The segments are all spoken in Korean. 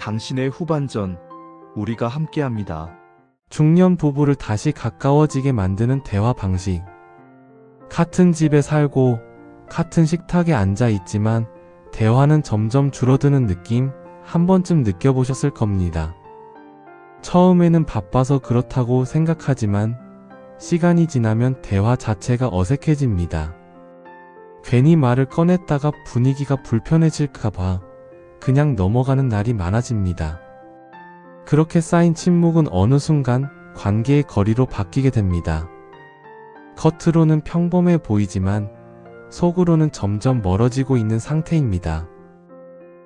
당신의 후반전, 우리가 함께합니다. 중년 부부를 다시 가까워지게 만드는 대화 방식. 같은 집에 살고 같은 식탁에 앉아 있지만 대화는 점점 줄어드는 느낌 한 번쯤 느껴보셨을 겁니다. 처음에는 바빠서 그렇다고 생각하지만 시간이 지나면 대화 자체가 어색해집니다. 괜히 말을 꺼냈다가 분위기가 불편해질까봐 그냥 넘어가는 날이 많아집니다. 그렇게 쌓인 침묵은 어느 순간 관계의 거리로 바뀌게 됩니다. 겉으로는 평범해 보이지만 속으로는 점점 멀어지고 있는 상태입니다.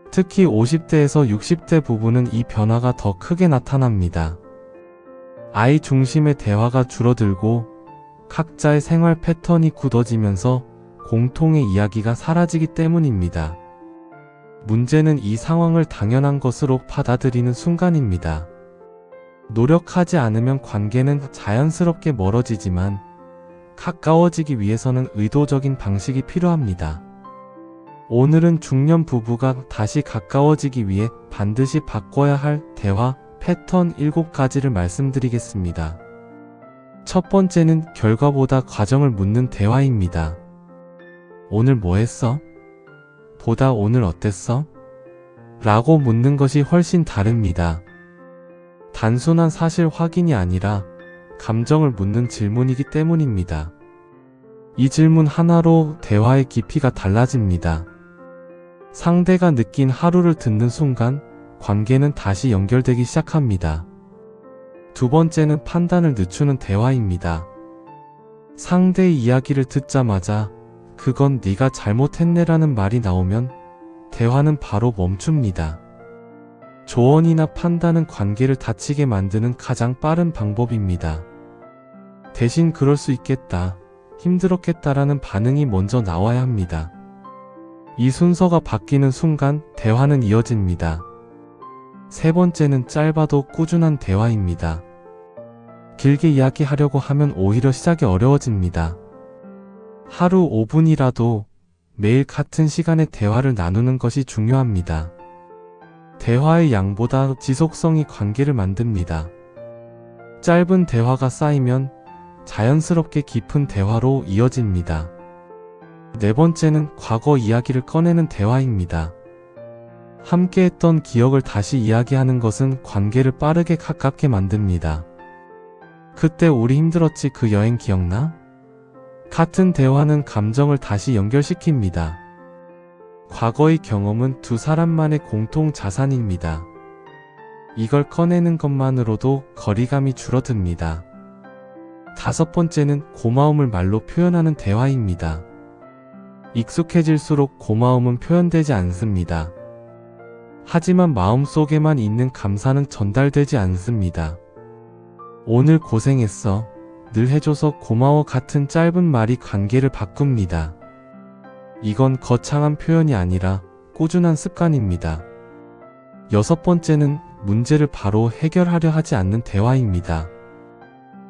특히 50대에서 60대 부부는 이 변화가 더 크게 나타납니다. 아이 중심의 대화가 줄어들고 각자의 생활 패턴이 굳어지면서 공통의 이야기가 사라지기 때문입니다. 문제는 이 상황을 당연한 것으로 받아들이는 순간입니다. 노력하지 않으면 관계는 자연스럽게 멀어지지만 가까워지기 위해서는 의도적인 방식이 필요합니다. 오늘은 중년 부부가 다시 가까워지기 위해 반드시 바꿔야 할 대화 패턴 7가지를 말씀드리겠습니다. 첫 번째는 결과보다 과정을 묻는 대화입니다. 오늘 뭐 했어? 보다 오늘 어땠어? 라고 묻는 것이 훨씬 다릅니다. 단순한 사실 확인이 아니라 감정을 묻는 질문이기 때문입니다. 이 질문 하나로 대화의 깊이가 달라집니다. 상대가 느낀 하루를 듣는 순간 관계는 다시 연결되기 시작합니다. 두 번째는 판단을 늦추는 대화입니다. 상대의 이야기를 듣자마자 그건 네가 잘못했네라는 말이 나오면 대화는 바로 멈춥니다. 조언이나 판단은 관계를 다치게 만드는 가장 빠른 방법입니다. 대신 그럴 수 있겠다, 힘들었겠다라는 반응이 먼저 나와야 합니다. 이 순서가 바뀌는 순간 대화는 이어집니다. 세 번째는 짧아도 꾸준한 대화입니다. 길게 이야기하려고 하면 오히려 시작이 어려워집니다. 하루 5분이라도 매일 같은 시간에 대화를 나누는 것이 중요합니다. 대화의 양보다 지속성이 관계를 만듭니다. 짧은 대화가 쌓이면 자연스럽게 깊은 대화로 이어집니다. 네 번째는 과거 이야기를 꺼내는 대화입니다. 함께했던 기억을 다시 이야기하는 것은 관계를 빠르게 가깝게 만듭니다. 그때 우리 힘들었지, 그 여행 기억나? 같은 대화는 감정을 다시 연결시킵니다. 과거의 경험은 두 사람만의 공통 자산입니다. 이걸 꺼내는 것만으로도 거리감이 줄어듭니다. 다섯 번째는 고마움을 말로 표현하는 대화입니다. 익숙해질수록 고마움은 표현되지 않습니다. 하지만 마음속에만 있는 감사는 전달되지 않습니다. 오늘 고생했어, 늘 해줘서 고마워 같은 짧은 말이 관계를 바꿉니다. 이건 거창한 표현이 아니라 꾸준한 습관입니다. 여섯 번째는 문제를 바로 해결하려 하지 않는 대화입니다.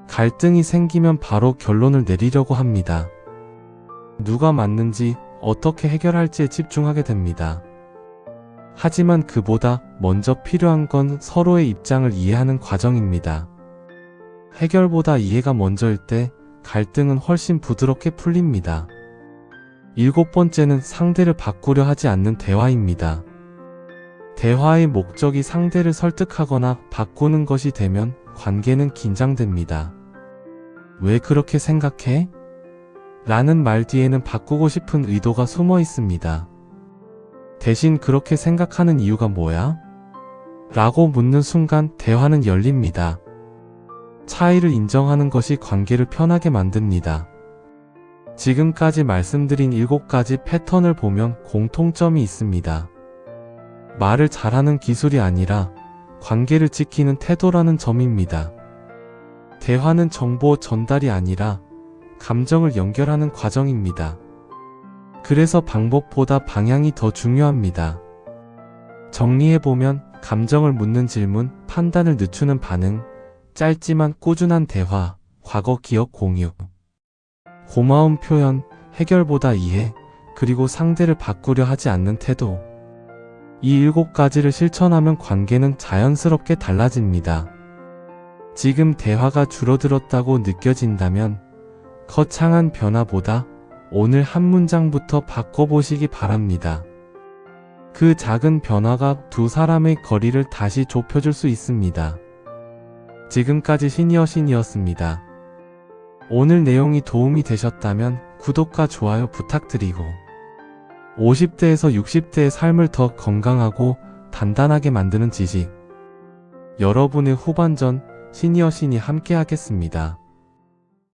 갈등이 생기면 바로 결론을 내리려고 합니다. 누가 맞는지, 어떻게 해결할지에 집중하게 됩니다. 하지만 그보다 먼저 필요한 건 서로의 입장을 이해하는 과정입니다. 해결보다 이해가 먼저일 때 갈등은 훨씬 부드럽게 풀립니다. 일곱 번째는 상대를 바꾸려 하지 않는 대화입니다. 대화의 목적이 상대를 설득하거나 바꾸는 것이 되면 관계는 긴장됩니다. 왜 그렇게 생각해? 라는 말 뒤에는 바꾸고 싶은 의도가 숨어 있습니다. 대신 그렇게 생각하는 이유가 뭐야? 라고 묻는 순간 대화는 열립니다. 차이를 인정하는 것이 관계를 편하게 만듭니다. 지금까지 말씀드린 7가지 패턴을 보면 공통점이 있습니다. 말을 잘하는 기술이 아니라 관계를 지키는 태도라는 점입니다. 대화는 정보 전달이 아니라 감정을 연결하는 과정입니다. 그래서 방법보다 방향이 더 중요합니다. 정리해보면 감정을 묻는 질문, 판단을 늦추는 반응, 짧지만 꾸준한 대화, 과거 기억 공유, 고마움 표현, 해결보다 이해, 그리고 상대를 바꾸려 하지 않는 태도. 이 7가지를 실천하면 관계는 자연스럽게 달라집니다. 지금 대화가 줄어들었다고 느껴진다면 거창한 변화보다 오늘 한 문장부터 바꿔보시기 바랍니다. 그 작은 변화가 두 사람의 거리를 다시 좁혀줄 수 있습니다. 지금까지 시니어였습니다. 오늘 내용이 도움이 되셨다면 구독과 좋아요 부탁드리고 50대에서 60대의 삶을 더 건강하고 단단하게 만드는 지식, 여러분의 후반전 시니어 함께 하겠습니다.